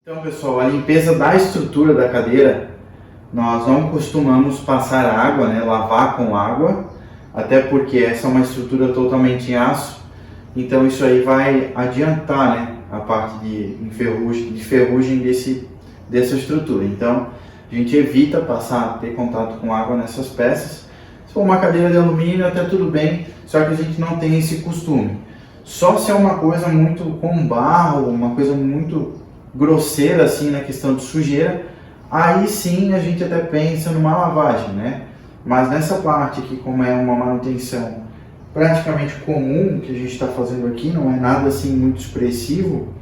Então, pessoal, a limpeza da estrutura da cadeira, nós não costumamos passar água, né, lavar com água, até porque essa é uma estrutura totalmente em aço, então isso aí vai adiantar, né, a parte de ferrugem dessa estrutura. Então, a gente evita ter contato com água nessas peças. Se for uma cadeira de alumínio, até tudo bem, só que a gente não tem esse costume. Só se é uma coisa muito com barro, uma coisa muito grosseira assim na questão de sujeira, aí sim a gente até pensa numa lavagem, né? Mas nessa parte aqui, como é uma manutenção praticamente comum que a gente está fazendo aqui, não é nada assim muito expressivo,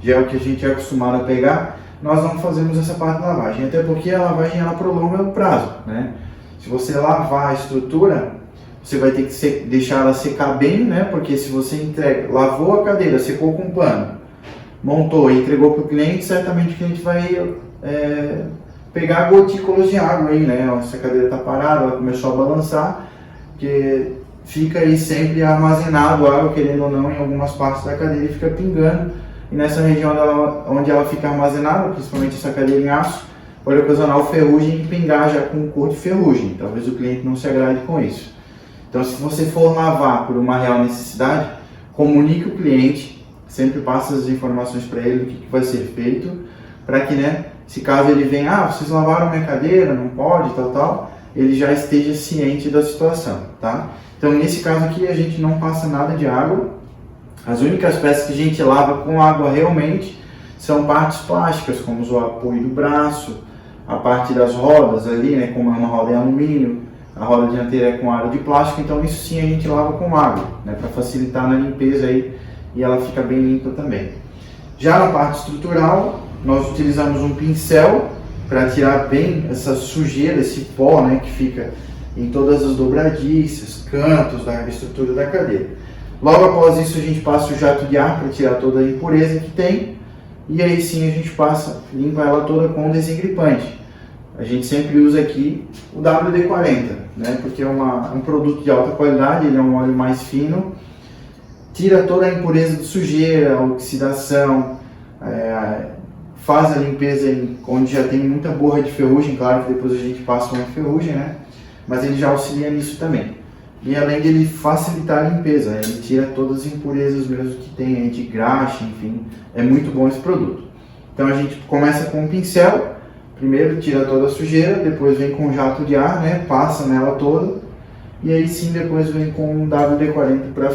já é o que a gente é acostumado a pegar, nós não fazemos essa parte da lavagem, até porque a lavagem ela prolonga o prazo, né? Se você lavar a estrutura, você vai ter que deixar ela secar bem, né? Porque se você lavou a cadeira, secou com pano, montou e entregou para o cliente, certamente o cliente vai pegar gotículas de água aí, né? Essa cadeira está parada, ela começou a balançar, que fica aí sempre armazenado água, querendo ou não, em algumas partes da cadeira e fica pingando. E nessa região onde ela fica armazenada, principalmente essa cadeira em aço, pode ocasionar ferrugem e pingar já com cor de ferrugem. Talvez o cliente não se agrade com isso. Então, se você for lavar por uma real necessidade, comunique o cliente, sempre passa as informações para ele do que vai ser feito, para que, né, se caso ele venha, vocês lavaram minha cadeira, não pode, tal, ele já esteja ciente da situação, tá? Então, nesse caso aqui, a gente não passa nada de água. As únicas peças que a gente lava com água realmente são partes plásticas, como o apoio do braço, a parte das rodas ali, né, como é uma roda em alumínio, a roda dianteira é com aro de plástico, então isso sim a gente lava com água, né, para facilitar na limpeza aí, e ela fica bem limpa também. Já na parte estrutural, nós utilizamos um pincel para tirar bem essa sujeira, esse pó, né, que fica em todas as dobradiças, cantos da estrutura da cadeira. Logo após isso a gente passa o jato de ar para tirar toda a impureza que tem, e aí sim a gente limpa ela toda com desengripante. A gente sempre usa aqui o WD-40, né, porque é um produto de alta qualidade, ele é um óleo mais fino, tira toda a impureza de sujeira, a oxidação, faz a limpeza onde já tem muita borra de ferrugem, claro que depois a gente passa uma ferrugem, né? Mas ele já auxilia nisso também. E além de ele facilitar a limpeza, ele tira todas as impurezas mesmo que tem aí de graxa, enfim, é muito bom esse produto. Então a gente começa com um pincel, primeiro tira toda a sujeira, depois vem com um jato de ar, né? Passa nela toda, e aí sim depois vem com um WD-40 para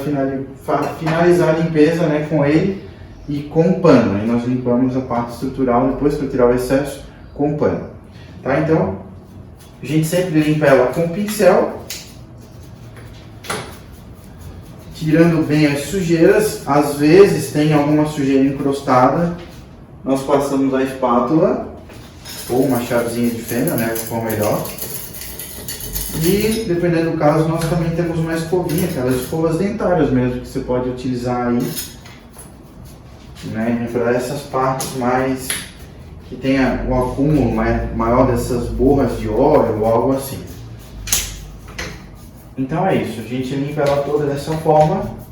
finalizar a limpeza, né, com ele e com o pano. Aí nós limpamos a parte estrutural depois para tirar o excesso com o pano. Tá? Então, a gente sempre limpa ela com o pincel, tirando bem as sujeiras. Às vezes tem alguma sujeira encrustada, nós passamos a espátula ou uma chavezinha de fenda, né, que for melhor. E, dependendo do caso, nós também temos uma escovinha, aquelas escovas dentárias mesmo, que você pode utilizar aí, né, para essas partes mais que tenha o acúmulo maior dessas borras de óleo ou algo assim. Então é isso, a gente limpa ela toda dessa forma.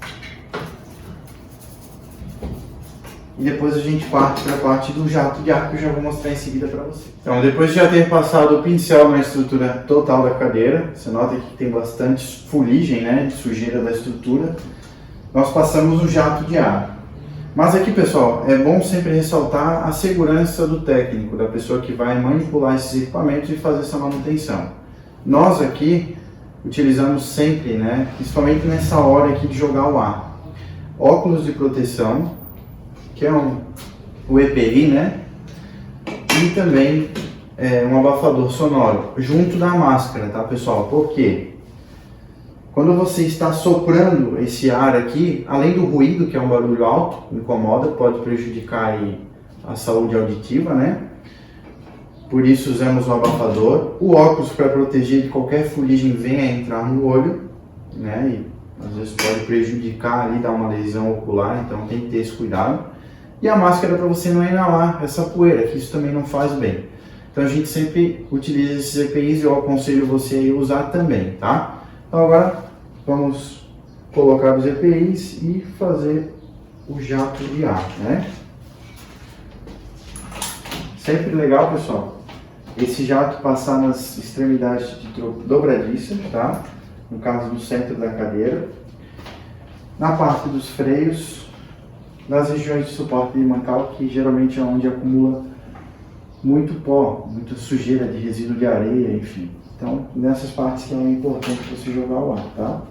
E depois a gente parte para a parte do jato de ar, que eu já vou mostrar em seguida para você. Então, depois de já ter passado o pincel na estrutura total da cadeira, você nota que tem bastante fuligem, né, de sujeira da estrutura, nós passamos o jato de ar. Mas aqui, pessoal, é bom sempre ressaltar a segurança do técnico, da pessoa que vai manipular esses equipamentos e fazer essa manutenção. Nós aqui utilizamos sempre, né, principalmente nessa hora aqui de jogar o ar, óculos de proteção, que é o EPI, né? E também um abafador sonoro, junto da máscara, tá, pessoal? Por quê? Quando você está soprando esse ar aqui, além do ruído, que é um barulho alto, incomoda, pode prejudicar aí a saúde auditiva, né? Por isso usamos o abafador. O óculos para proteger de qualquer fuligem venha entrar no olho, né? E às vezes pode prejudicar ali, dar uma lesão ocular, então tem que ter esse cuidado. E a máscara para você não inalar essa poeira, que isso também não faz bem. Então a gente sempre utiliza esses EPIs e eu aconselho você a usar também, tá? Então agora vamos colocar os EPIs e fazer o jato de ar, né? Sempre legal, pessoal, esse jato passar nas extremidades de dobradiças, tá? No caso, no centro da cadeira, na parte dos freios, nas regiões de suporte de mancal, que geralmente é onde acumula muito pó, muita sujeira de resíduo de areia, enfim. Então, nessas partes que é importante você jogar o ar, tá?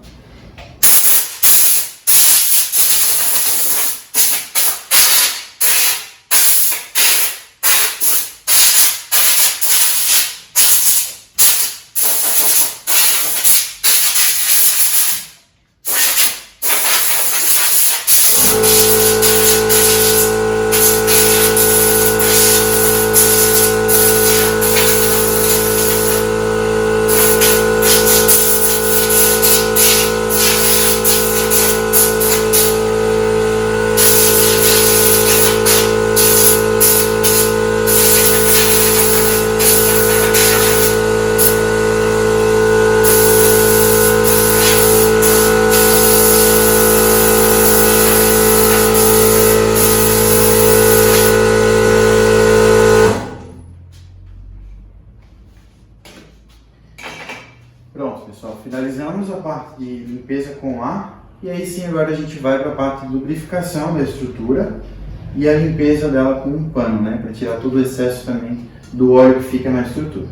Pronto, pessoal, finalizamos a parte de limpeza com ar e aí sim agora a gente vai para a parte de lubrificação da estrutura e a limpeza dela com um pano, né, para tirar todo o excesso também do óleo que fica na estrutura.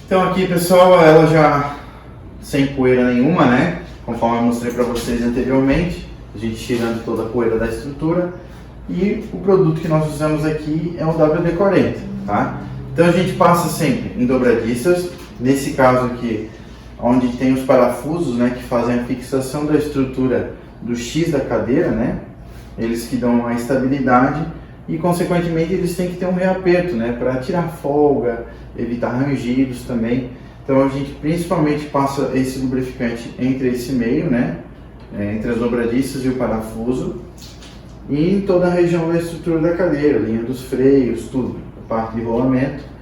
Então aqui, pessoal, ela já sem poeira nenhuma, né, conforme eu mostrei para vocês anteriormente, a gente tirando toda a poeira da estrutura, e o produto que nós usamos aqui é o WD-40, tá? Então a gente passa sempre em dobradiças, nesse caso aqui, onde tem os parafusos, né, que fazem a fixação da estrutura do X da cadeira, né, eles que dão a estabilidade e consequentemente eles têm que ter um reaperto, né, para tirar folga, evitar rangidos também. Então a gente principalmente passa esse lubrificante entre esse meio, né, entre as dobradiças e o parafuso, e em toda a região da estrutura da cadeira, linha dos freios, tudo, a parte de rolamento.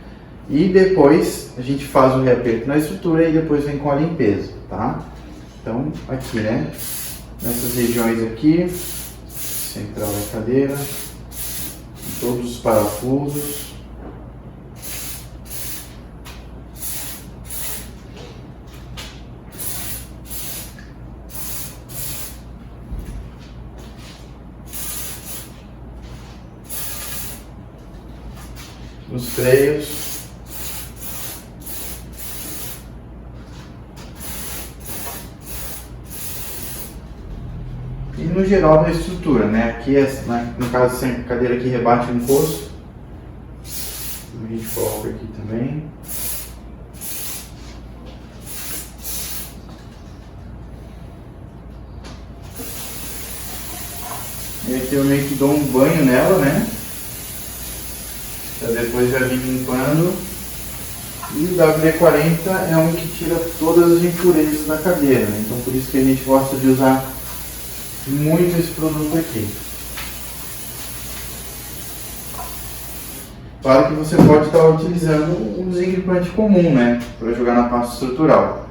E depois a gente faz o reaperto na estrutura e depois vem com a limpeza, tá? Então aqui, né, nessas regiões aqui, central da cadeira, todos os parafusos. Os freios. E no geral da estrutura, né? Aqui, no caso, sempre a cadeira que rebate o encosto. A gente coloca aqui também. E aqui eu meio que dou um banho nela, né? Pra depois já vir limpando. E o WD-40 é um que tira todas as impurezas da cadeira, né? Então por isso que a gente gosta de usar muito esse produto aqui. Claro que você pode estar utilizando um desengripante comum, né, para jogar na parte estrutural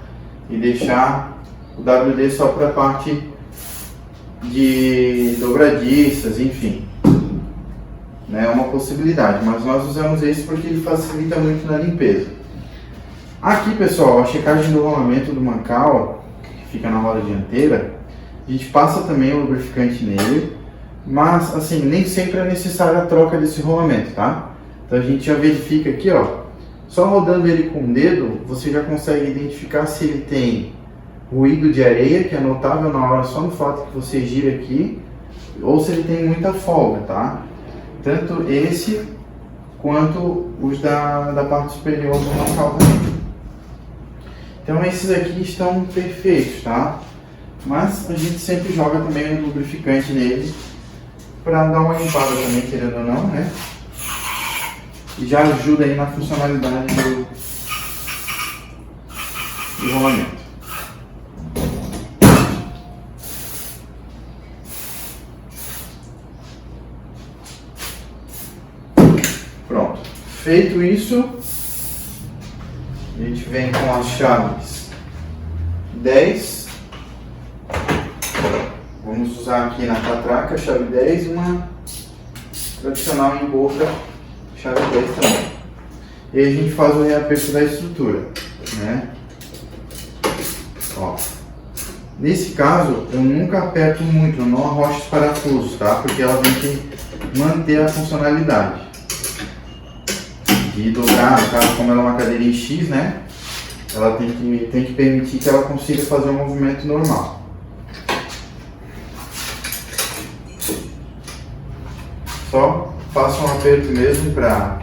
e deixar o WD só para a parte de dobradiças, enfim, né, é uma possibilidade, mas nós usamos esse porque ele facilita muito na limpeza. Aqui, pessoal, a checagem do rolamento do mancal, que fica na roda dianteira, a gente passa também o lubrificante nele, mas assim, nem sempre é necessária a troca desse rolamento, tá? Então a gente já verifica aqui, ó, só rodando ele com o dedo, você já consegue identificar se ele tem ruído de areia, que é notável na hora só no fato que você gira aqui, ou se ele tem muita folga, tá? Tanto esse quanto os da parte superior do mancal também. Então esses aqui estão perfeitos, tá? Mas a gente sempre joga também um lubrificante nele para dar uma limpada também, querendo ou não, né? E já ajuda aí na funcionalidade do rolamento. Pronto. Feito isso, a gente vem com as chaves 10. Vamos usar aqui na catraca, chave 10, uma tradicional em boca, chave 10 também. E aí a gente faz o reaperto da estrutura, né? Ó. Nesse caso, eu nunca aperto muito, eu não arrocho os parafusos, tá? Porque ela tem que manter a funcionalidade. E dobrar, no caso, como ela é uma cadeira em X, né? Ela tem que permitir que ela consiga fazer um movimento normal. Só faça um aperto mesmo para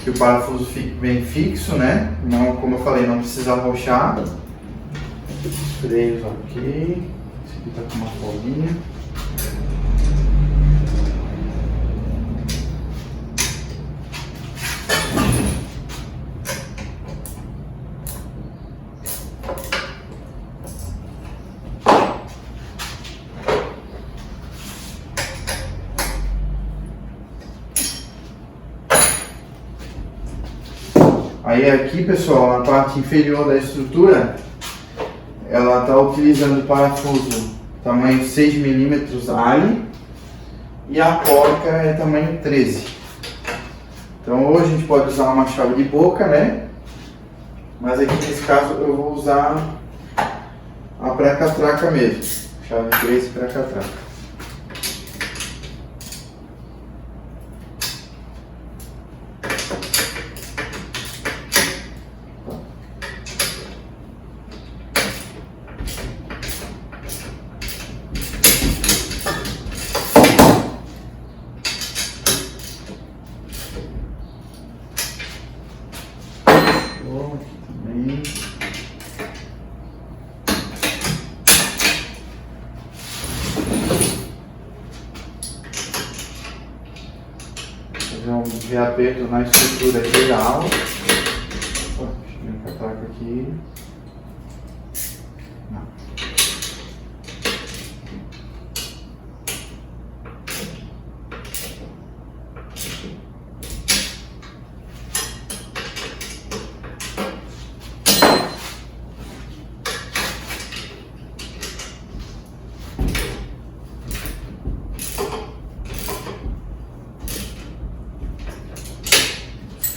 que o parafuso fique bem fixo, né? Não, como eu falei, não precisa arrochar. Freios ok. Esse aqui tá com uma folguinha. Aí aqui, pessoal, na parte inferior da estrutura, ela está utilizando parafuso tamanho 6 mm Ali e a porca é tamanho 13. Então hoje a gente pode usar uma chave de boca, né? Mas aqui nesse caso eu vou usar a pré-catraca mesmo, chave 13 pré-catraca. Fazer um reaperto na estrutura geral. Deixa eu encatar aqui. Não.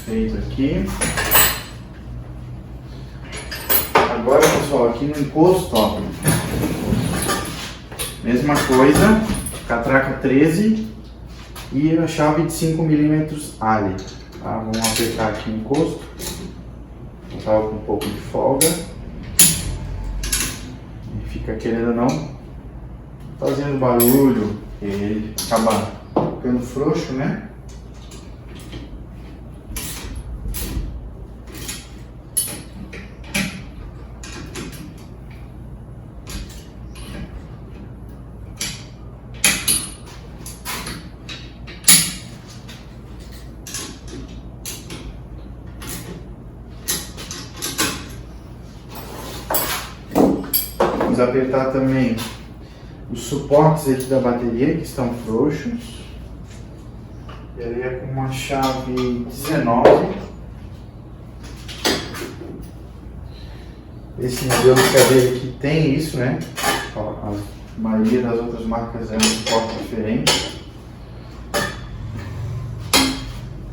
Feito aqui. Agora, pessoal, aqui no encosto, ó, mesma coisa, catraca 13 e a chave de 5 mm Ali. Tá? Vamos apertar aqui o encosto. Botar com um pouco de folga. E fica, querendo ou não, fazendo barulho, e ele acaba ficando frouxo, né? Vamos apertar também os suportes aqui da bateria que estão frouxos. E aí é com uma chave 19. Esse modelo de cadeira aqui tem isso, né? A maioria das outras marcas é um suporte diferente.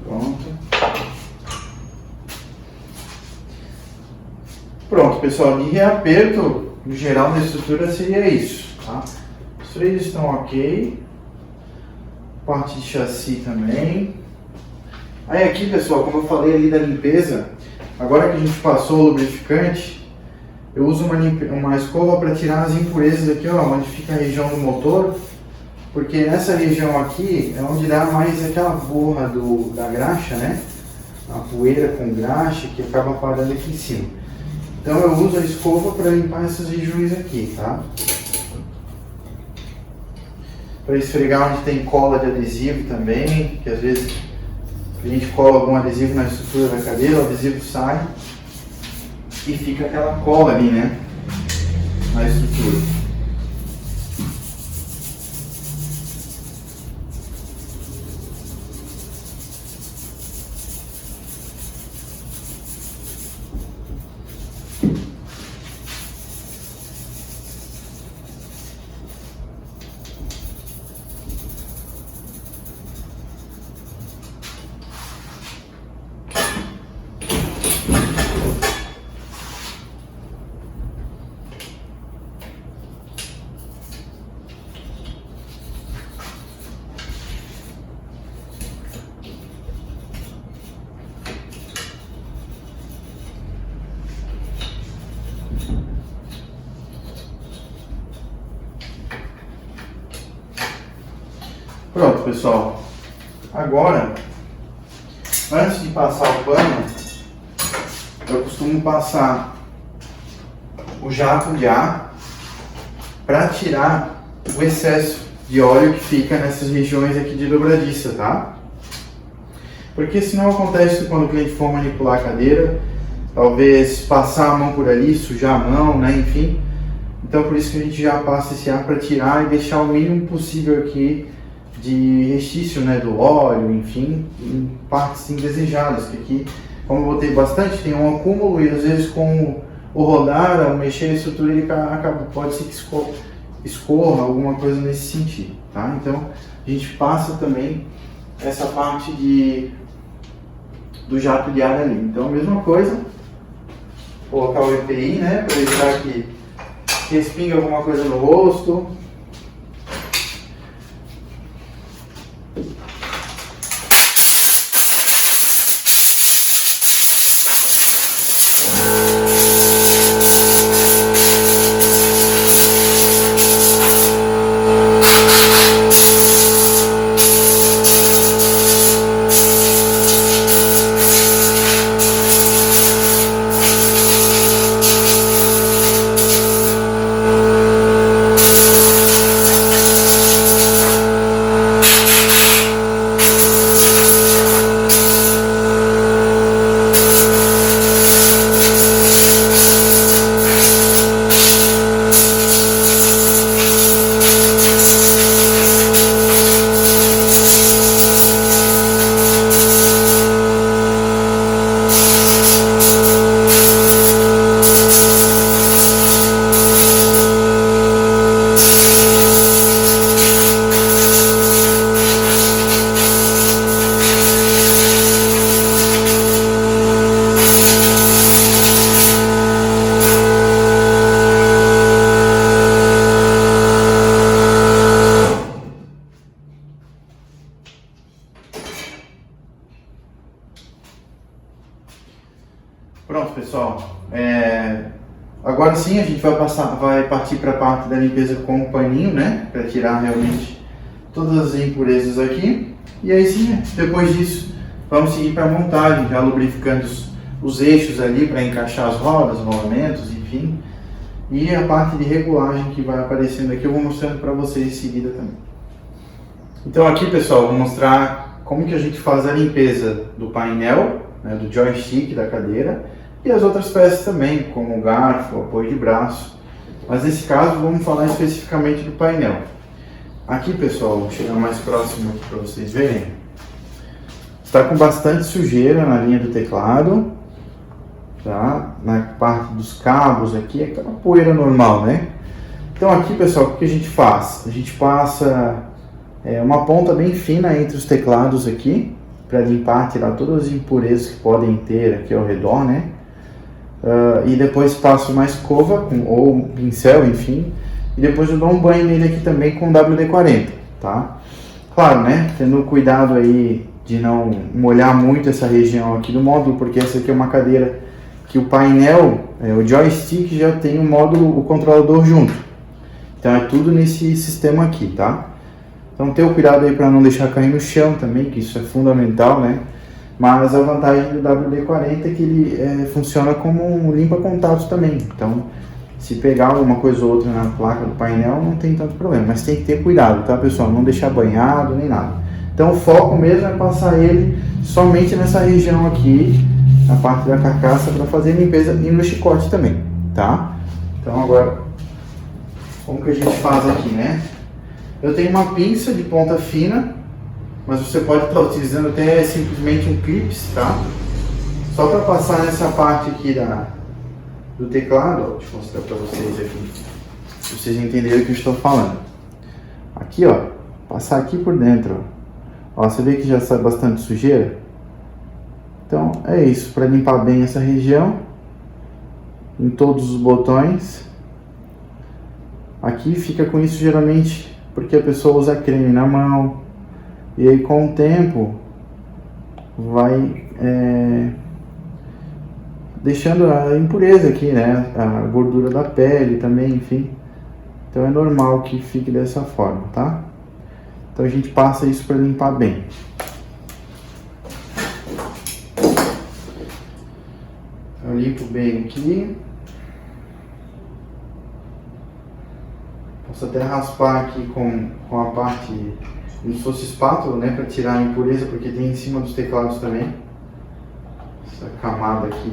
Pronto. Pronto, pessoal, de reaperto no geral da estrutura seria isso, tá? Os freios estão ok, parte de chassi também. Aí aqui, pessoal, como eu falei ali da limpeza, agora que a gente passou o lubrificante, eu uso uma escova para tirar as impurezas aqui, ó, onde fica a região do motor, porque nessa região aqui é onde dá mais aquela borra da graxa, né? A poeira com graxa que acaba parando aqui em cima. Então eu uso a escova para limpar essas regiões aqui, tá? Para esfregar onde tem cola de adesivo também, que às vezes a gente cola algum adesivo na estrutura da cadeira, o adesivo sai e fica aquela cola ali, né? Na estrutura. Pronto, pessoal. Agora, antes de passar o pano, eu costumo passar o jato de ar para tirar o excesso de óleo que fica nessas regiões aqui de dobradiça, tá? Porque senão acontece quando o cliente for manipular a cadeira, talvez passar a mão por ali, sujar a mão, né? Enfim. Então por isso que a gente já passa esse ar para tirar e deixar o mínimo possível aqui de restício, né, do óleo, enfim, em partes indesejadas, que aqui, como eu botei bastante, tem um acúmulo e às vezes com o rodar, ao mexer na estrutura, ele acaba, pode ser que escorra alguma coisa nesse sentido, tá? Então a gente passa também essa parte do jato de ar ali. Então a mesma coisa, colocar o EPI, né, para evitar que respingue alguma coisa no rosto. Pronto, pessoal. Agora sim a gente vai partir para a parte da limpeza com o paninho, né? Para tirar realmente todas as impurezas aqui. E aí sim, depois disso, vamos seguir para a montagem, já lubrificando os eixos ali para encaixar as rodas, rolamentos, enfim. E a parte de regulagem que vai aparecendo aqui eu vou mostrando para vocês em seguida também. Então aqui, pessoal, eu vou mostrar como que a gente faz a limpeza do painel, né, do joystick da cadeira e as outras peças também, como o garfo, o apoio de braço. Mas nesse caso vamos falar especificamente do painel. Aqui, pessoal, vou chegar mais próximo aqui para vocês verem. Está com bastante sujeira na linha do teclado, tá? Na parte dos cabos aqui, aquela poeira normal, né? Então aqui, pessoal, o que a gente faz? A gente passa uma ponta bem fina entre os teclados aqui, para limpar, tirar todas as impurezas que podem ter aqui ao redor, né? E depois passo uma escova ou um pincel, enfim, e depois eu dou um banho nele aqui também com WD-40, tá? Claro, né? Tendo cuidado aí de não molhar muito essa região aqui do módulo, porque essa aqui é uma cadeira que o painel, o joystick já tem o módulo, o controlador junto. Então é tudo nesse sistema aqui, tá? Então tenha cuidado aí para não deixar cair no chão também, que isso é fundamental, né? Mas a vantagem do WD-40 é que ele funciona como um limpa-contatos também. Então, se pegar alguma coisa ou outra na placa do painel, não tem tanto problema. Mas tem que ter cuidado, tá, pessoal? Não deixar banhado nem nada. Então, o foco mesmo é passar ele somente nessa região aqui, na parte da carcaça, para fazer limpeza e no chicote também, tá? Então, agora, como que a gente faz aqui, né? Eu tenho uma pinça de ponta fina, mas você pode estar utilizando até simplesmente um clips, tá? Só para passar nessa parte aqui do teclado, ó, deixa eu mostrar para vocês aqui, para vocês entenderem o que eu estou falando. Aqui, ó, passar aqui por dentro, ó, você vê que já sai bastante sujeira? Então é isso, para limpar bem essa região, em todos os botões. Aqui fica com isso geralmente porque a pessoa usa creme na mão, e aí com o tempo vai deixando a impureza aqui, né? A gordura da pele também, enfim. Então é normal que fique dessa forma, tá? Então a gente passa isso para limpar bem. Eu limpo bem aqui. Posso até raspar aqui com a parte, como se fosse espátula, né, para tirar a impureza, porque tem em cima dos teclados também essa camada aqui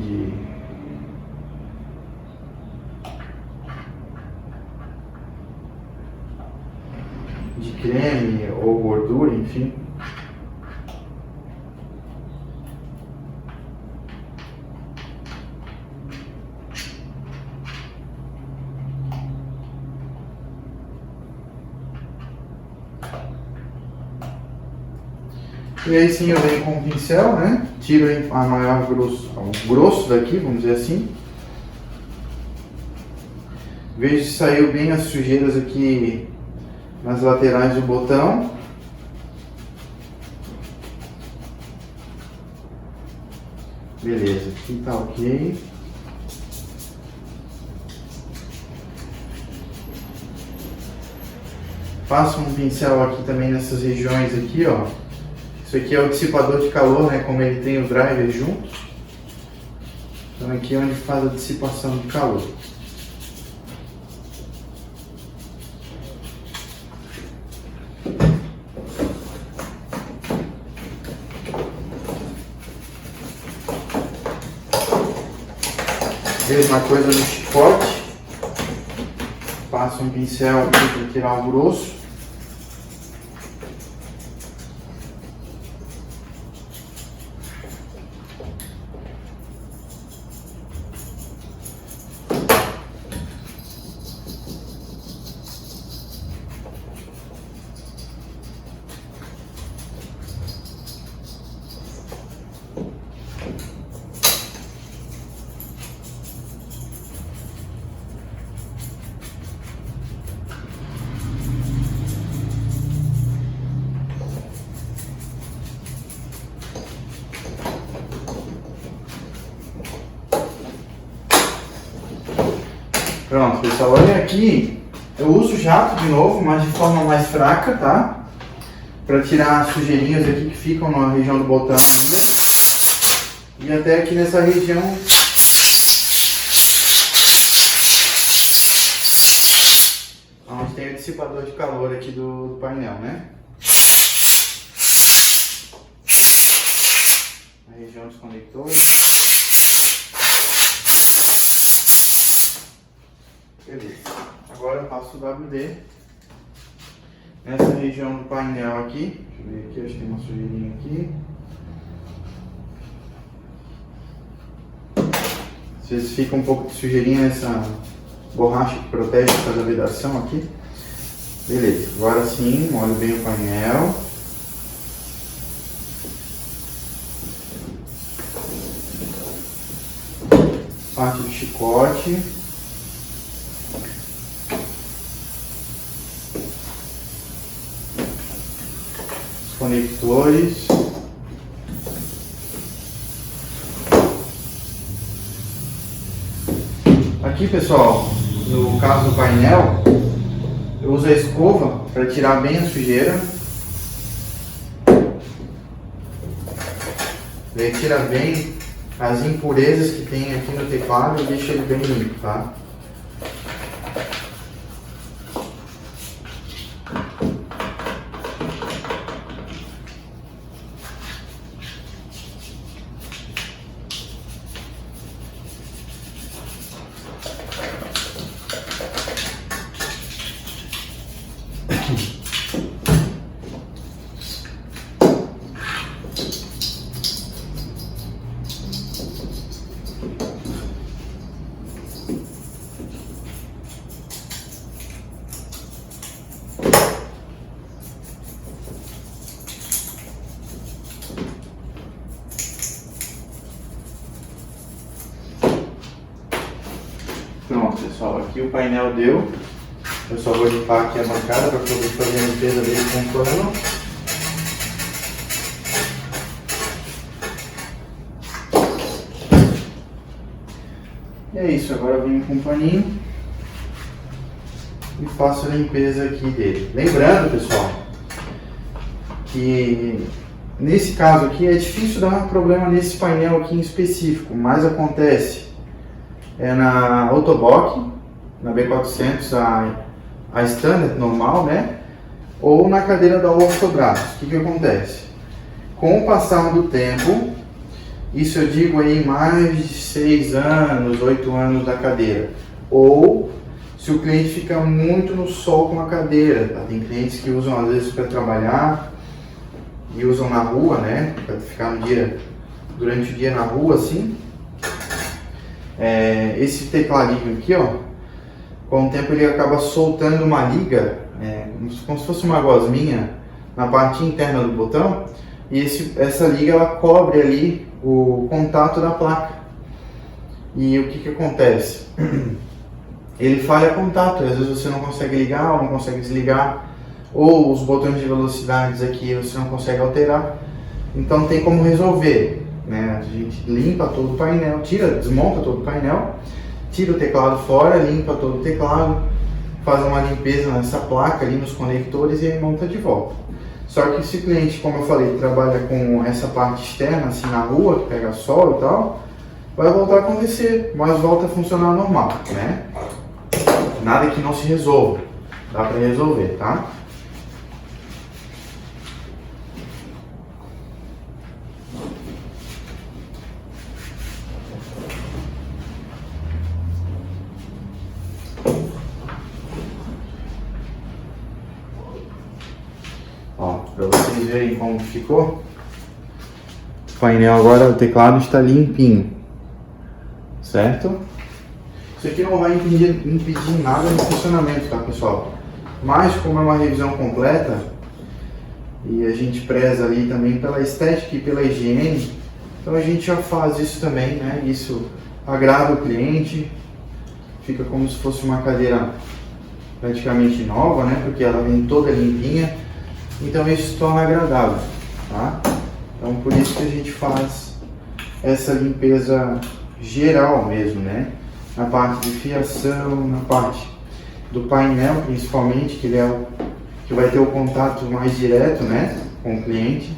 de creme ou gordura, enfim. E aí sim eu venho com o pincel, né? Tiro a maior o grosso daqui, vamos dizer assim. Vejo se saiu bem as sujeiras aqui nas laterais do botão. Beleza, aqui tá ok. Passo um pincel aqui também nessas regiões aqui, ó. Isso aqui é o dissipador de calor, né? Como ele tem o driver junto. Então aqui é onde faz a dissipação de calor. Mesma coisa no chicote. Passo um pincel aqui para tirar o grosso. Pronto, pessoal, olha aqui, eu uso o jato de novo, mas de forma mais fraca, tá? Para tirar as sujeirinhas aqui que ficam na região do botão ainda. E até aqui nessa região onde tem o dissipador de calor aqui do painel, né? A região dos conectores. Beleza. Agora eu passo o WD nessa região do painel aqui. Deixa eu ver aqui, acho que tem uma sujeirinha aqui. Às vezes fica um pouco de sujeirinha nessa borracha que protege essa vedação aqui. Beleza, agora sim, molho bem o painel. Parte do chicote. Conectores. Aqui, pessoal, no caso do painel, eu uso a escova para tirar bem a sujeira. Daí tira bem as impurezas que tem aqui no teclado e deixa ele bem limpo, tá? Pronto, pessoal, aqui o painel deu. Eu só vou limpar aqui a bancada para poder fazer a limpeza dele com o pano. E é isso, agora eu venho com um paninho e faço a limpeza aqui dele. Lembrando, pessoal, que nesse caso aqui é difícil dar problema nesse painel aqui em específico, mas acontece na Autobock, na B400, a standard normal, né? Ou na cadeira da ortobraço. O que acontece? Com o passar do tempo, isso eu digo aí mais de 6 anos, 8 anos da cadeira, ou se o cliente fica muito no sol com a cadeira, tá? Tem clientes que usam às vezes para trabalhar e usam na rua, né? Para ficar durante o dia na rua assim. Esse tecladinho aqui, ó, com o tempo ele acaba soltando uma liga, como se fosse uma gosminha na parte interna do botão, e essa liga ela cobre ali o contato da placa. E o que acontece? Ele falha contato, às vezes você não consegue ligar ou não consegue desligar, ou os botões de velocidades aqui você não consegue alterar. Então tem como resolver, né? A gente limpa todo o painel, desmonta todo o painel, tira o teclado fora, limpa todo o teclado, faz uma limpeza nessa placa ali nos conectores e aí monta de volta. Só que se o cliente, como eu falei, trabalha com essa parte externa, assim na rua, que pega sol e tal, vai voltar a acontecer, mas volta a funcionar normal, né? Nada que não se resolva, dá para resolver, tá? Ó, para vocês verem como ficou, o painel agora, o teclado está limpinho, certo? Isso aqui não vai impedir nada no funcionamento, tá, pessoal? Mas como é uma revisão completa e a gente preza ali também pela estética e pela higiene, então a gente já faz isso também, né? Isso agrada o cliente, fica como se fosse uma cadeira praticamente nova, né? Porque ela vem toda limpinha, então isso se torna agradável, tá? Então por isso que a gente faz essa limpeza geral mesmo, né? Na parte de fiação, na parte do painel principalmente, que ele é o que vai ter o contato mais direto, né, com o cliente.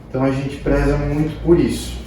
Então a gente preza muito por isso.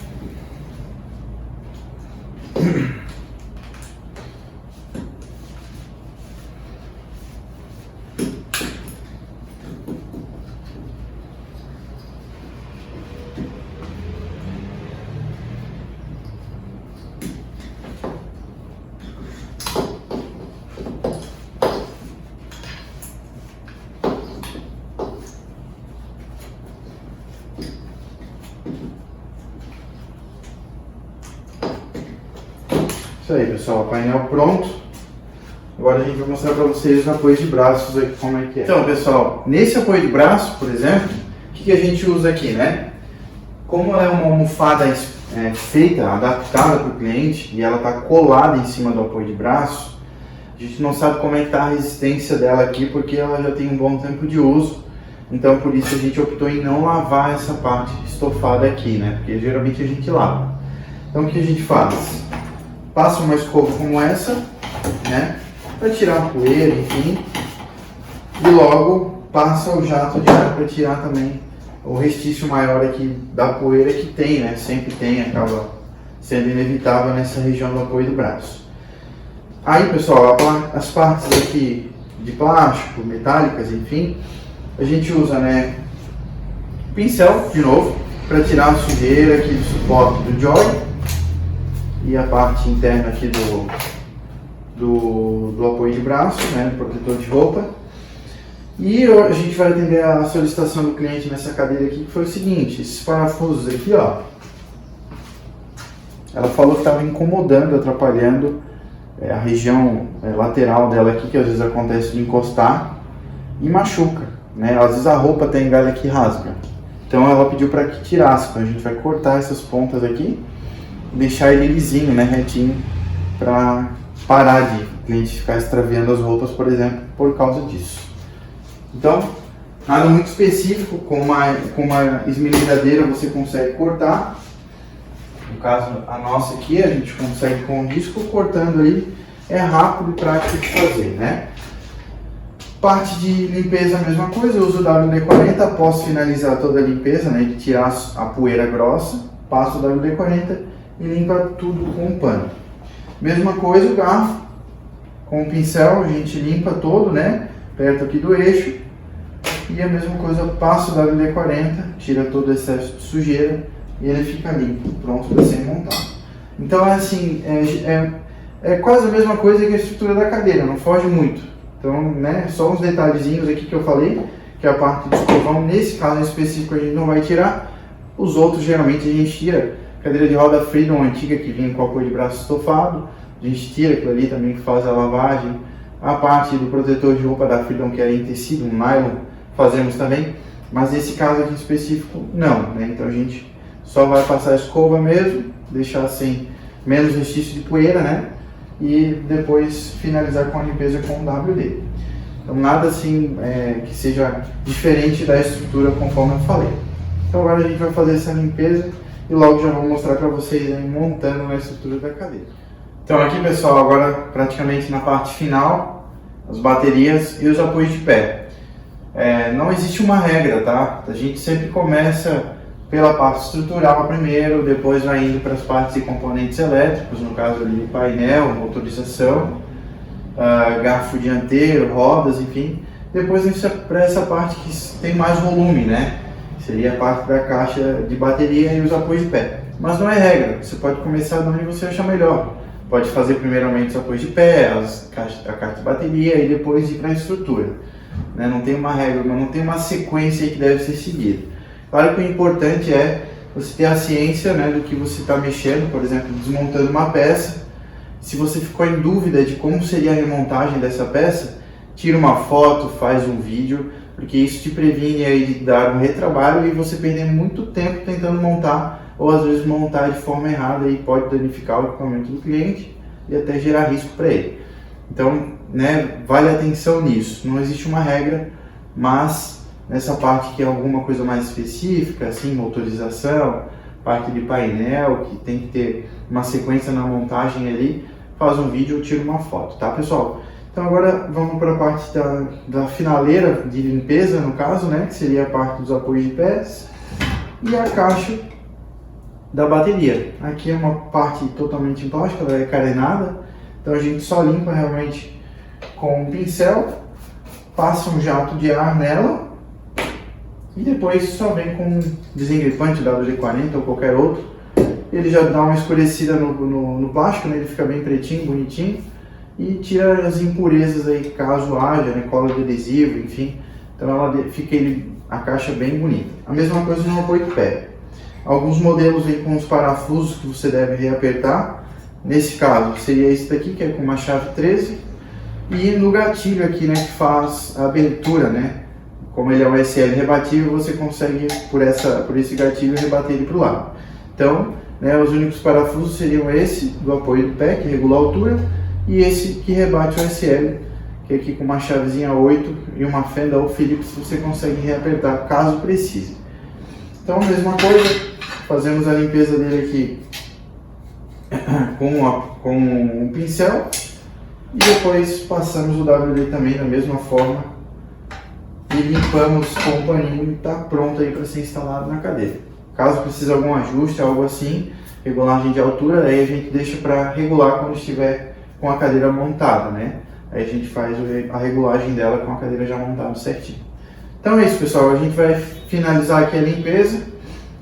Isso aí, pessoal, o painel pronto. Agora a gente vai mostrar para vocês os apoios de braços aqui, como é que é. Então, pessoal, nesse apoio de braço, por exemplo, o que a gente usa aqui, né? Como ela é uma almofada feita, adaptada para o cliente, e ela está colada em cima do apoio de braço, a gente não sabe como é que está a resistência dela aqui, porque ela já tem um bom tempo de uso. Então, por isso a gente optou em não lavar essa parte estofada aqui, né? Porque geralmente a gente lava. Então, o que a gente faz? Passa uma escova como essa, né, para tirar a poeira, enfim, e logo passa o jato de ar para tirar também o restício maior aqui da poeira que tem, né, sempre tem, acaba sendo inevitável nessa região do apoio do braço. Aí, pessoal, as partes aqui de plástico, metálicas, enfim, a gente usa, né, pincel, de novo, para tirar a sujeira aqui do suporte do joy, e a parte interna aqui do apoio de braço, né, do protetor de roupa. E a gente vai atender a solicitação do cliente nessa cadeira aqui, que foi o seguinte: esses parafusos aqui, ó, ela falou que estava incomodando, atrapalhando a região lateral dela aqui, que às vezes acontece de encostar e machuca, né? Às vezes a roupa tem galha que rasga. Então ela pediu para que tirasse, então a gente vai cortar essas pontas aqui, deixar ele lisinho, né, retinho, para parar de o cliente ficar extraviando as roupas, por exemplo, por causa disso. Então, nada muito específico, com uma esmerilhadeira você consegue cortar. No caso, a nossa aqui, a gente consegue com o disco, cortando ali, é rápido e prático de fazer, né? Parte de limpeza, a mesma coisa, eu uso o WD-40 após finalizar toda a limpeza, né, de tirar a poeira grossa, passo o WD-40 e limpa tudo com um pano. Mesma coisa o garfo, com o pincel a gente limpa todo, né, perto aqui do eixo, e a mesma coisa, passo o WD-40, tira todo o excesso de sujeira e ele fica limpo, pronto para ser montado. Então assim, é quase a mesma coisa que a estrutura da cadeira, não foge muito. Então, né, só uns detalhezinhos aqui que eu falei, que é a parte do escovão, nesse caso em específico a gente não vai tirar, os outros geralmente a gente tira. Cadeira de roda Freedom antiga que vinha com apoio de braço estofado, a gente tira aquilo ali também que faz a lavagem. A parte do protetor de roupa da Freedom que era em tecido, um nylon, fazemos também, mas nesse caso aqui em específico não, né? Então a gente só vai passar a escova mesmo, deixar assim menos restício de poeira, né? E depois finalizar com a limpeza com o WD. Então nada assim que seja diferente da estrutura conforme eu falei. Então agora a gente vai fazer essa limpeza e logo já vou mostrar para vocês aí montando a estrutura da cadeira. Então aqui pessoal, agora praticamente na parte final, as baterias e os apoios de pé. Não existe uma regra, tá? A gente sempre começa pela parte estrutural primeiro, depois vai indo para as partes de componentes elétricos, no caso ali painel, motorização, garfo dianteiro, rodas, enfim. Depois para essa parte que tem mais volume, né? Seria a parte da caixa de bateria e os apoios de pé. Mas não é regra, você pode começar de onde você achar melhor. Pode fazer primeiramente os apoios de pé, a caixa de bateria e depois ir para a estrutura. Né? Não tem uma regra, mas não tem uma sequência que deve ser seguida. Claro que o importante é você ter a ciência, né, do que você está mexendo, por exemplo, desmontando uma peça. Se você ficou em dúvida de como seria a remontagem dessa peça, tira uma foto, faz um vídeo, porque isso te previne aí de dar um retrabalho e você perder muito tempo tentando montar, ou às vezes montar de forma errada e pode danificar o equipamento do cliente e até gerar risco para ele. Então, né, vale atenção nisso. Não existe uma regra, mas nessa parte que é alguma coisa mais específica, assim, motorização, parte de painel, que tem que ter uma sequência na montagem ali, faz um vídeo ou tira uma foto, tá pessoal? Então agora vamos para a parte da finaleira de limpeza, no caso, né, que seria a parte dos apoios de pés e a caixa da bateria. Aqui é uma parte totalmente em plástico, ela é carenada, então a gente só limpa realmente com um pincel, passa um jato de ar nela, e depois só vem com um desengripante WD-40 ou qualquer outro. Ele já dá uma escurecida no plástico, né? Ele fica bem pretinho, bonitinho. E tira as impurezas aí, caso haja, né? Cola de adesivo, enfim. Então ela fica a caixa bem bonita. A mesma coisa no apoio de pé. Alguns modelos vêm com os parafusos que você deve reapertar. Nesse caso seria esse daqui, que é com uma chave 13. E no gatilho aqui, né? Que faz a abertura, né? Como ele é um SL rebatível, você consegue, por esse gatilho, rebater ele para o lado. Então, né, os únicos parafusos seriam esse do apoio do pé, que regula a altura, e esse que rebate o SL, que é aqui com uma chavezinha 8 e uma fenda ou Phillips, você consegue reapertar caso precise. Então, a mesma coisa, fazemos a limpeza dele aqui com um pincel, e depois passamos o WD também da mesma forma, e limpamos com o paninho e está pronto aí para ser instalado na cadeira. Caso precise de algum ajuste, algo assim, regulagem de altura, aí a gente deixa para regular quando estiver com a cadeira montada, né? Aí a gente faz a regulagem dela com a cadeira já montada certinho. Então é isso, pessoal, a gente vai finalizar aqui a limpeza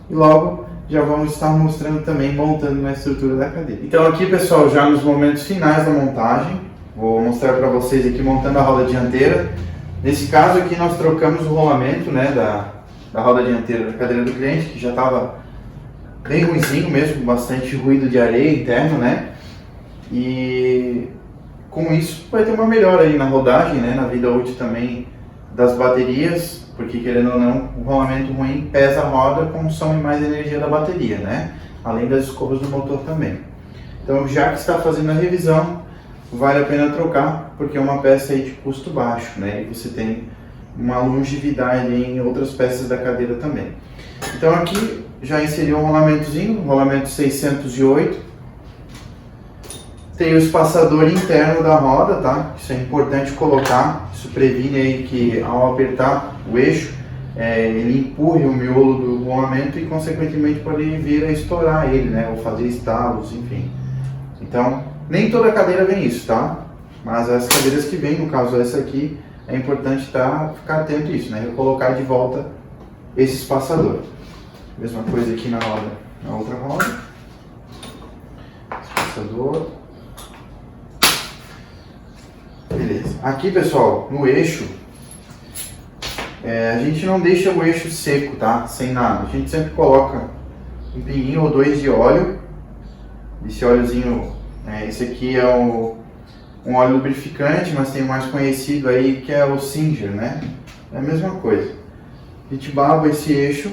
e logo já vamos estar mostrando também, montando na estrutura da cadeira. Então aqui, pessoal, já nos momentos finais da montagem, vou mostrar para vocês aqui montando a roda dianteira. Nesse caso aqui nós trocamos o rolamento, né, da roda dianteira da cadeira do cliente, que já estava bem ruimzinho mesmo, com bastante ruído de areia interno, né? E com isso vai ter uma melhora aí na rodagem, né, na vida útil também das baterias, porque querendo ou não, o rolamento ruim pesa a roda, consome mais energia da bateria, né? Além das escovas do motor também. Então, já que está fazendo a revisão, vale a pena trocar, porque é uma peça aí de custo baixo, né? E você tem uma longevidade em outras peças da cadeira também. Então aqui já inseri um rolamentozinho, um rolamento 608. Tem o espaçador interno da roda, tá? Isso é importante colocar, Isso previne aí que ao apertar o eixo, ele empurre o miolo do rolamento e consequentemente pode vir a estourar ele, né? Ou fazer estalos, enfim. Então, nem toda cadeira vem isso, tá? Mas as cadeiras que vêm, no caso essa aqui, é importante ficar atento a isso, né? Colocar de volta esse espaçador. Mesma coisa aqui na outra roda. Espaçador. Beleza. Aqui, pessoal, no eixo, a gente não deixa o eixo seco, tá? Sem nada. A gente sempre coloca um pinguinho ou dois de óleo. Esse óleozinho, esse aqui é um óleo lubrificante, mas tem o mais conhecido aí que é o Singer, né? É a mesma coisa. A gente baba esse eixo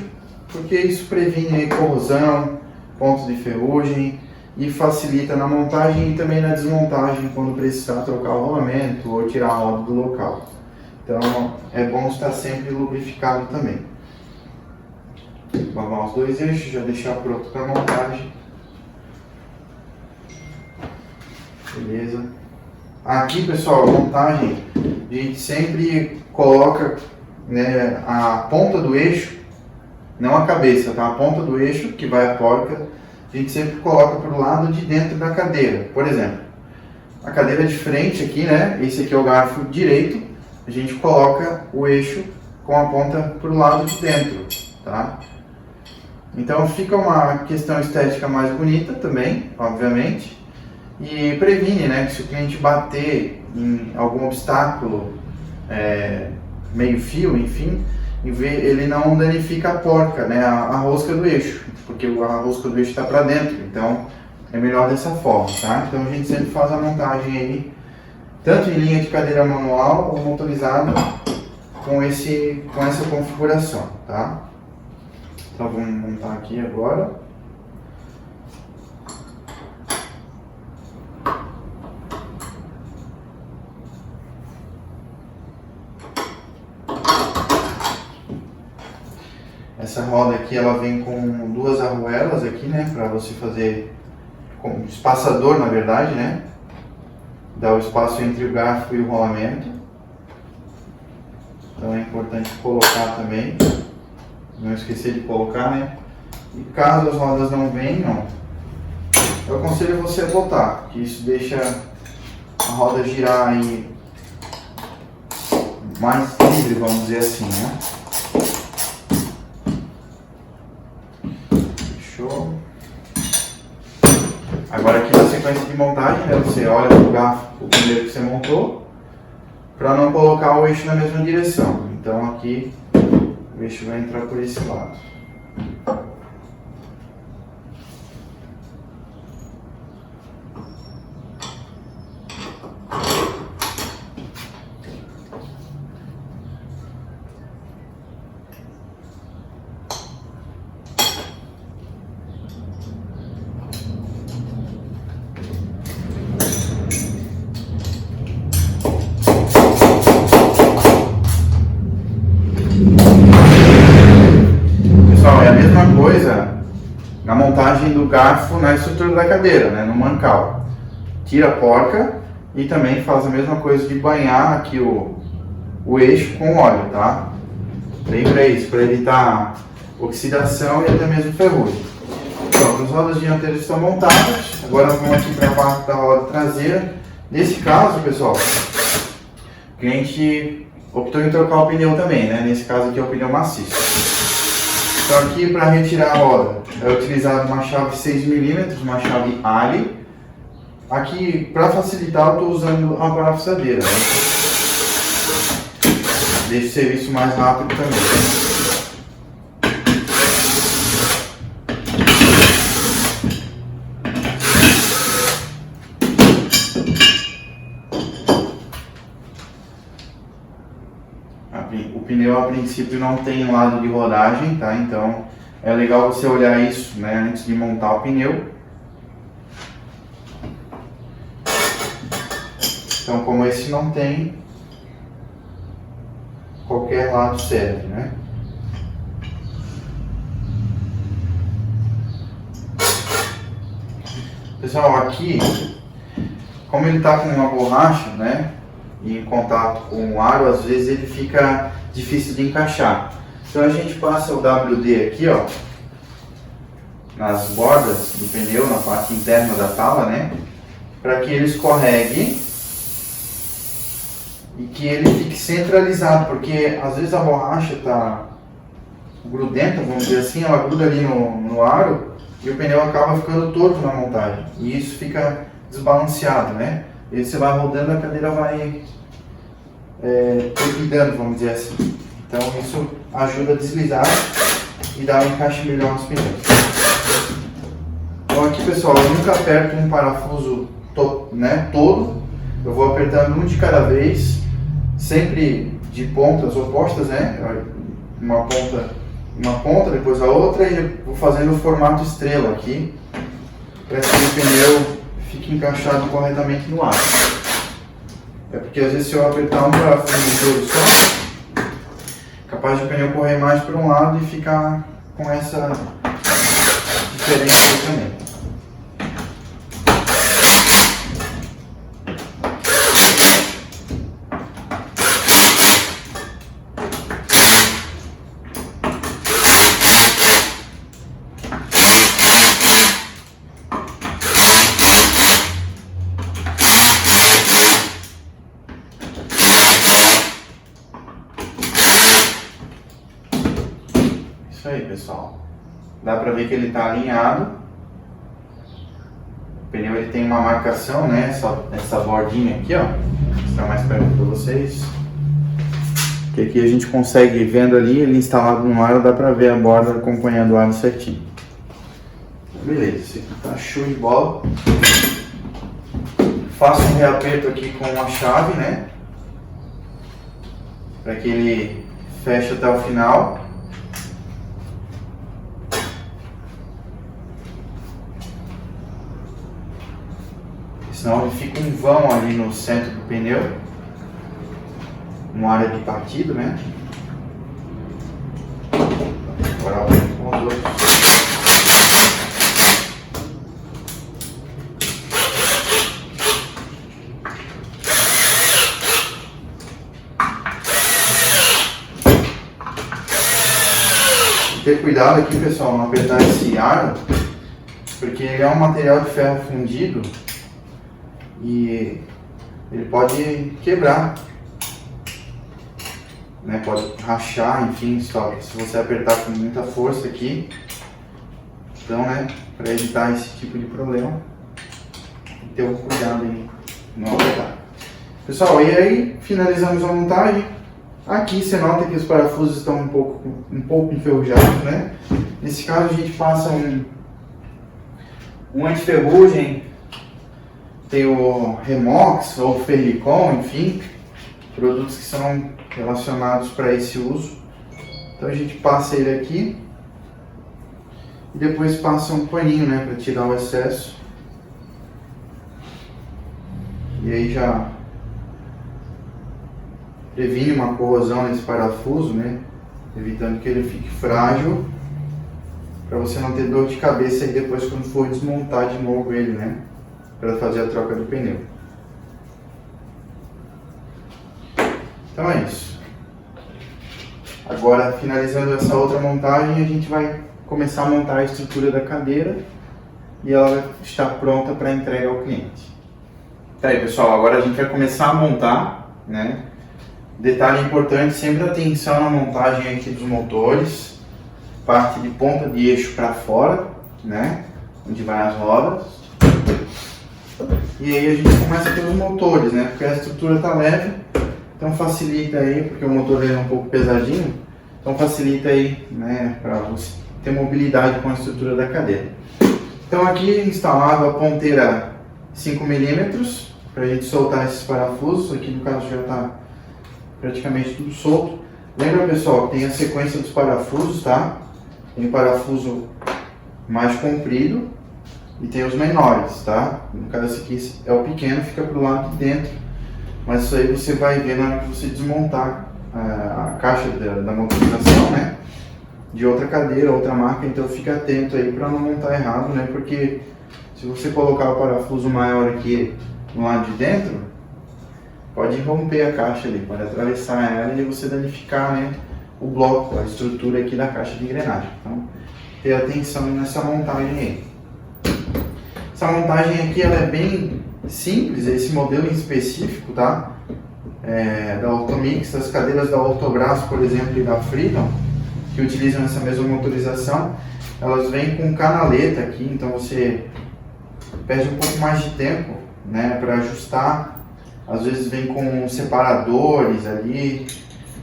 porque isso previne corrosão, pontos de ferrugem e facilita na montagem e também na desmontagem quando precisar trocar o rolamento ou tirar a roda do local. Então é bom estar sempre lubrificado também. Babar os dois eixos, já deixar pronto para montagem. Beleza. Aqui, pessoal, a montagem, a gente sempre coloca, né, a ponta do eixo, não a cabeça, tá? A ponta do eixo, que vai a porca, a gente sempre coloca para o lado de dentro da cadeira. Por exemplo, a cadeira de frente aqui, né? Esse aqui é o garfo direito, a gente coloca o eixo com a ponta para o lado de dentro, tá? Então fica uma questão estética mais bonita também, obviamente. E previne, né, que se o cliente bater em algum obstáculo, meio fio, enfim, ele não danifica a porca, né, a rosca do eixo, porque a rosca do eixo está para dentro, então é melhor dessa forma, tá? Então a gente sempre faz a montagem aí, tanto em linha de cadeira manual ou motorizada, com essa configuração, tá? Então vamos montar aqui agora. Essa roda aqui, ela vem com duas arruelas aqui, né, para você fazer com espaçador, na verdade, né, dá o espaço entre o garfo e o rolamento. Então é importante colocar também, não esquecer de colocar, né, e caso as rodas não venham, eu aconselho você a botar, que isso deixa a roda girar aí mais livre, vamos dizer assim, né. Agora aqui na sequência de montagem, né, você olha para o garfo, o primeiro que você montou, para não colocar o eixo na mesma direção. Então aqui o eixo vai entrar por esse lado. Pessoal, é a mesma coisa na montagem do garfo na estrutura da cadeira, né, no mancal. Tira a porca e também faz a mesma coisa de banhar aqui o eixo com óleo, tá? Lembra isso, para evitar oxidação e até mesmo ferrugem. Pronto, as rodas dianteiras estão montadas. Agora vamos aqui para a parte da roda traseira. Nesse caso, pessoal, o cliente optou em trocar o pneu também, né? Nesse caso aqui é o pneu maciço. Então aqui para retirar a roda é utilizado uma chave 6 mm, uma chave Ali. Aqui para facilitar eu estou usando a parafusadeira, né? Deixa o serviço mais rápido também. O pneu a princípio não tem lado de rodagem, tá? Então é legal você olhar isso, né, antes de montar o pneu. Então, como esse não tem, qualquer lado serve, né? Pessoal, aqui, como ele está com uma borracha, né, e em contato com o aro, às vezes ele fica difícil de encaixar. Então a gente passa o WD aqui, ó, nas bordas do pneu, na parte interna da tala, né, para que ele escorregue e que ele fique centralizado, porque às vezes a borracha está grudenta, vamos dizer assim, ela gruda ali no aro e o pneu acaba ficando torto na montagem e isso fica desbalanceado, né? E você vai rodando, a cadeira vai trepidando, vamos dizer assim. Então isso ajuda a deslizar e dar um encaixe melhor nos pneus. Então aqui, pessoal, eu nunca aperto um parafuso todo, eu vou apertando um de cada vez, sempre de pontas opostas, né? Uma ponta, depois a outra, e vou fazendo o formato estrela aqui, para que o pneu fique encaixado corretamente no aro. É porque às vezes se eu apertar um parafuso todo só, é capaz de o pneu correr mais para um lado e ficar com essa diferença aí também. Isso aí, pessoal. Dá pra ver que ele tá alinhado. O pneu ele tem uma marcação, né? Essa bordinha aqui, ó. Vou mostrar mais perto pra vocês. Que aqui a gente consegue, vendo ali, ele instalado no aro, dá pra ver a borda acompanhando o aro certinho. Beleza, esse aqui tá show de bola. Faço um reaperto aqui com a chave, né? Para que ele feche até o final. Senão ele fica um vão ali no centro do pneu, uma área de partido, né? Agora com os outros. Ter cuidado aqui, pessoal, não apertar esse aro, porque ele é um material de ferro fundido e ele pode quebrar, né? Pode rachar, enfim, só se você apertar com muita força aqui. Então, né, para evitar esse tipo de problema, tem que ter um cuidado em não apertar. Pessoal, e aí finalizamos a montagem. Aqui você nota que os parafusos estão um pouco enferrujados, né? Nesse caso a gente passa um anti-ferrugem, tem o Remox ou Ferricon, enfim, produtos que são relacionados para esse uso. Então a gente passa ele aqui e depois passa um paninho, né, para tirar o excesso. E aí já previne uma corrosão nesse parafuso, né, evitando que ele fique frágil, para você não ter dor de cabeça aí depois quando for desmontar de novo ele, né, para fazer a troca do pneu. Então é isso. Agora, finalizando essa outra montagem, a gente vai começar a montar a estrutura da cadeira e ela vai estar pronta para entrega ao cliente. Tá aí, pessoal, agora a gente vai começar a montar, né? Detalhe importante, sempre atenção na montagem aqui dos motores, parte de ponta de eixo para fora, né? Onde vai as rodas. E aí a gente começa pelos motores, né? Porque a estrutura está leve, então facilita aí, porque o motor é um pouco pesadinho, então facilita aí, né, para você ter mobilidade com a estrutura da cadeira. Então aqui instalado a ponteira 5 mm, para a gente soltar esses parafusos, aqui no caso já está praticamente tudo solto. Lembra, pessoal, que tem a sequência dos parafusos, tá? Tem o parafuso mais comprido e tem os menores, tá? No caso esse aqui é o pequeno, fica pro lado de dentro, mas isso aí você vai ver na hora que você desmontar a caixa da motorização, né? De outra cadeira, outra marca, então fica atento aí para não montar errado, né? Porque se você colocar o parafuso maior aqui no lado de dentro, pode romper a caixa ali, pode atravessar ela e você danificar, né, o bloco, a estrutura aqui da caixa de engrenagem. Então, ter atenção nessa montagem aí. Essa montagem aqui ela é bem simples, esse modelo em específico, tá? Da Automix, das cadeiras da Autobras, por exemplo, e da Freedom, que utilizam essa mesma motorização, elas vêm com canaleta aqui, então você perde um pouco mais de tempo, né, para ajustar. Às vezes vem com separadores ali,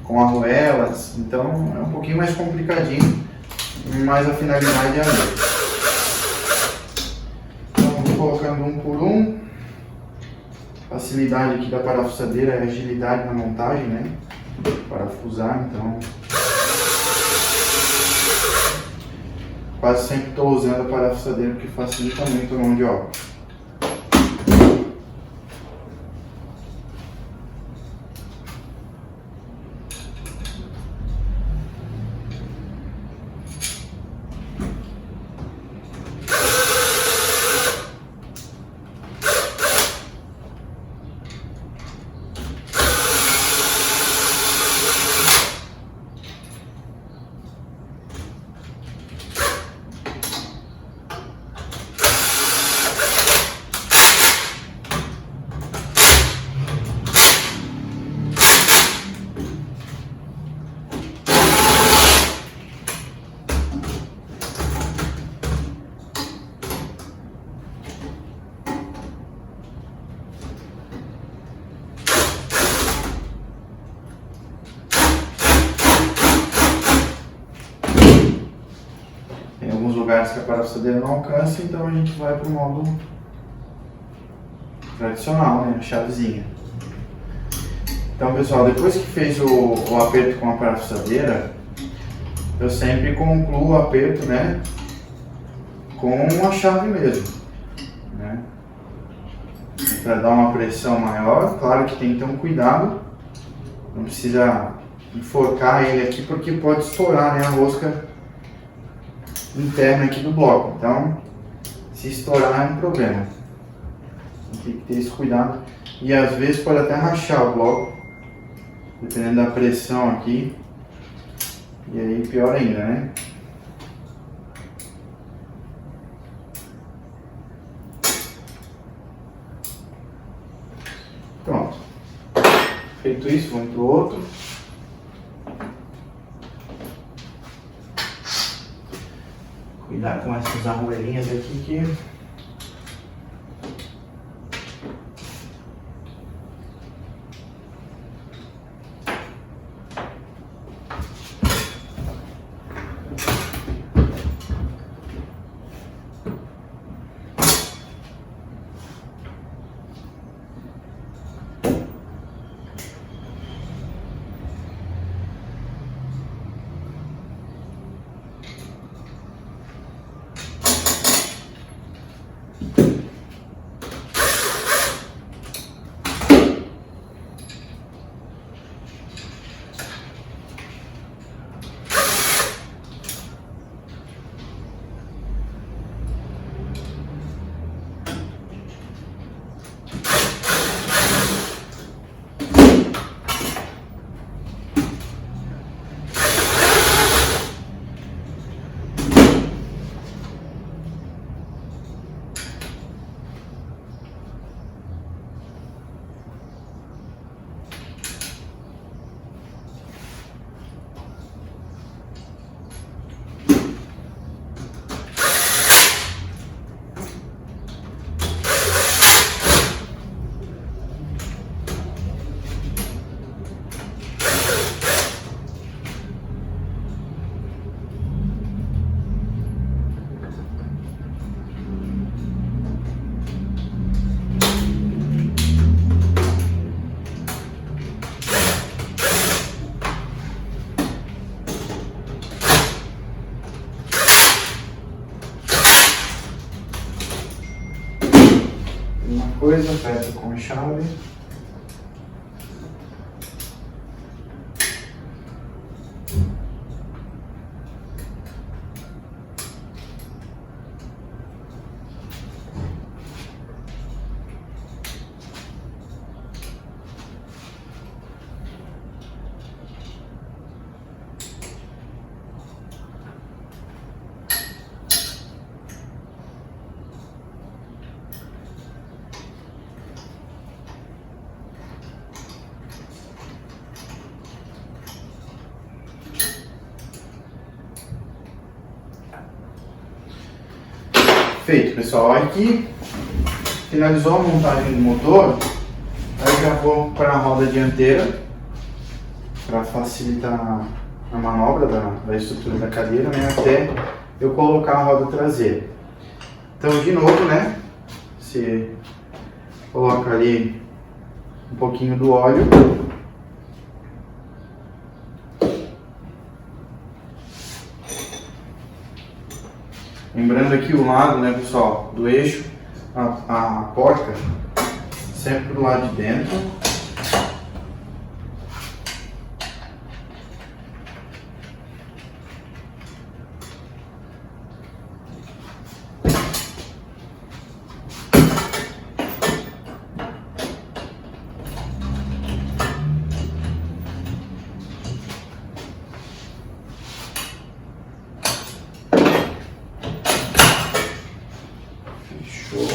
com arruelas, então é um pouquinho mais complicadinho, mas a finalidade é a mesma. Então vou colocando um por um. Facilidade aqui da parafusadeira é agilidade na montagem, né? Parafusar, então quase sempre estou usando a parafusadeira porque facilita muito a mão de obra. Tem alguns lugares que a parafusadeira não alcança, então a gente vai para o modo tradicional, né? A chavezinha. Então, pessoal, depois que fez o aperto com a parafusadeira, eu sempre concluo o aperto, né, com a chave mesmo, né? Para dar uma pressão maior. Claro que tem que ter um cuidado, não precisa enforcar ele aqui porque pode estourar, né, a rosca interna aqui do bloco. Então, se estourar é um problema. Tem que ter esse cuidado. E às vezes pode até rachar o bloco, dependendo da pressão aqui. E aí pior ainda, né? Pronto. Feito isso, vamos para o outro. Cuidar com essas arruelinhas aqui que coisa, aperta com a chave. Feito, pessoal. Aqui finalizou a montagem do motor. Aí já vou para a roda dianteira para facilitar a manobra da estrutura da cadeira, né, até eu colocar a roda traseira. Então, de novo, né, você coloca ali um pouquinho do óleo. Lembrando aqui o lado, né, pessoal, do eixo, a porca sempre do lado de dentro. Fechou.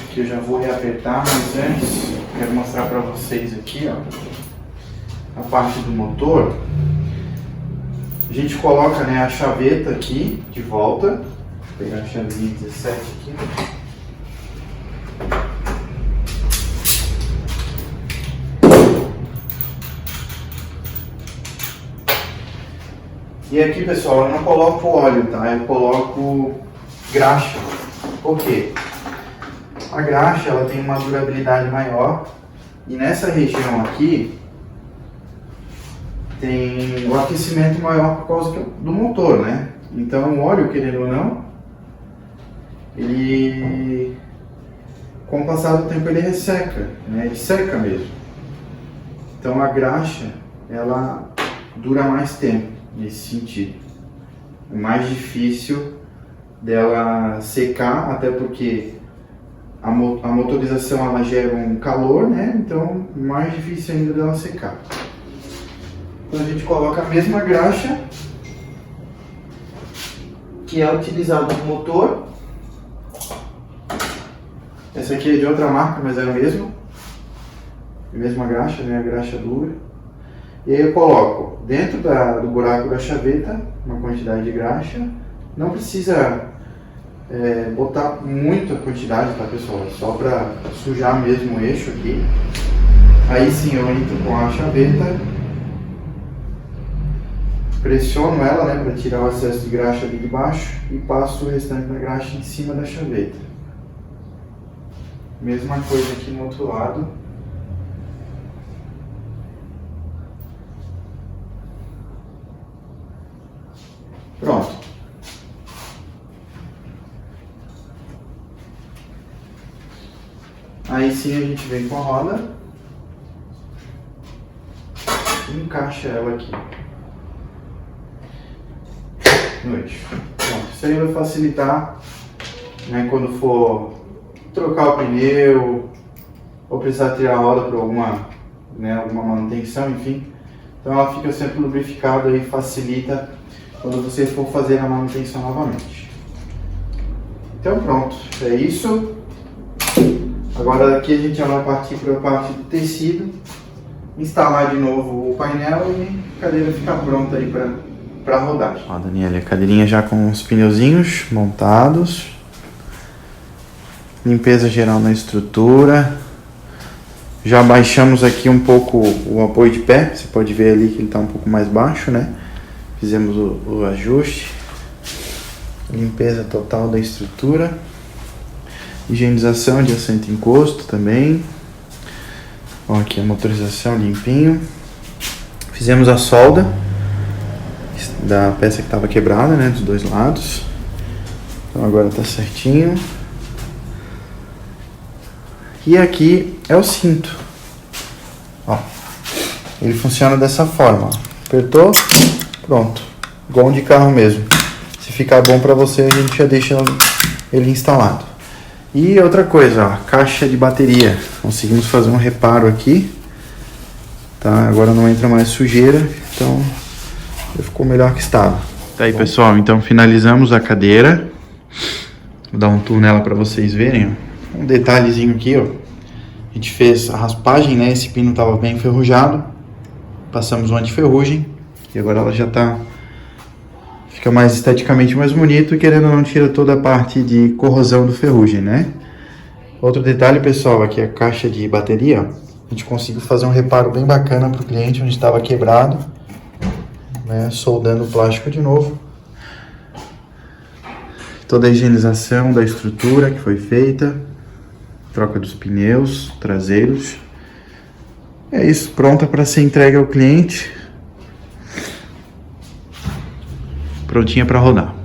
Aqui eu já vou reapertar, mas antes quero mostrar para vocês aqui, ó, a parte do motor. A gente coloca, né, a chaveta aqui de volta. Vou pegar a chavezinha 17 aqui. E aqui, pessoal, eu não coloco óleo, tá? Eu coloco graxa. Por quê? A graxa, ela tem uma durabilidade maior. E nessa região aqui, tem o aquecimento maior por causa do motor, né? Então, o óleo, querendo ou não, ele, com o passar do tempo, ele resseca, né? Ele seca mesmo. Então, a graxa, ela dura mais tempo. Nesse sentido, é mais difícil dela secar, até porque a motorização ela gera um calor, né? Então mais difícil ainda dela secar. Então a gente coloca a mesma graxa que é utilizada no motor. Essa aqui é de outra marca, mas é a mesma graxa, né? A graxa dura. E aí eu coloco dentro do buraco da chaveta uma quantidade de graxa. Não precisa botar muita quantidade, tá, pessoal? Só para sujar mesmo o eixo aqui. Aí sim eu entro com a chaveta, pressiono ela, né, para tirar o excesso de graxa ali de baixo e passo o restante da graxa em cima da chaveta. Mesma coisa aqui no outro lado. Pronto. Aí sim a gente vem com a roda e encaixa ela aqui no eixo. Pronto. Isso aí vai facilitar, né, quando for trocar o pneu ou precisar tirar a roda por alguma manutenção, enfim. Então ela fica sempre lubrificada e facilita quando você for fazer a manutenção novamente. Então pronto, é isso. Agora aqui a gente já vai partir para a parte do tecido, instalar de novo o painel e a cadeira ficar pronta aí para rodar. Ó, Daniela, a cadeirinha já com os pneuzinhos montados, limpeza geral na estrutura. Já baixamos aqui um pouco o apoio de pé, você pode ver ali que ele está um pouco mais baixo, né? Fizemos o ajuste, limpeza total da estrutura, higienização de assento e encosto também. Ó, aqui a motorização limpinho. Fizemos a solda da peça que estava quebrada, né, dos dois lados. Então agora está certinho. E aqui é o cinto. Ó, ele funciona dessa forma. Ó. Apertou. Pronto, igual um de carro mesmo. Se ficar bom para você, a gente já deixa ele instalado. E outra coisa, ó, caixa de bateria. Conseguimos fazer um reparo aqui. Tá? Agora não entra mais sujeira, então já ficou melhor que estava. Tá aí, pessoal, então finalizamos a cadeira. Vou dar um tour nela para vocês verem. Ó. Um detalhezinho aqui, ó. A gente fez a raspagem, né? Esse pino estava bem enferrujado. Passamos um anti-ferrugem e agora ela já fica mais esteticamente mais bonito e querendo ou não tira toda a parte de corrosão do ferrugem, né? Outro detalhe, pessoal, aqui a caixa de bateria, a gente conseguiu fazer um reparo bem bacana para o cliente onde estava quebrado, né? Soldando o plástico de novo. Toda a higienização da estrutura que foi feita, troca dos pneus traseiros. É isso, pronta para ser entregue ao cliente. Prontinha para rodar.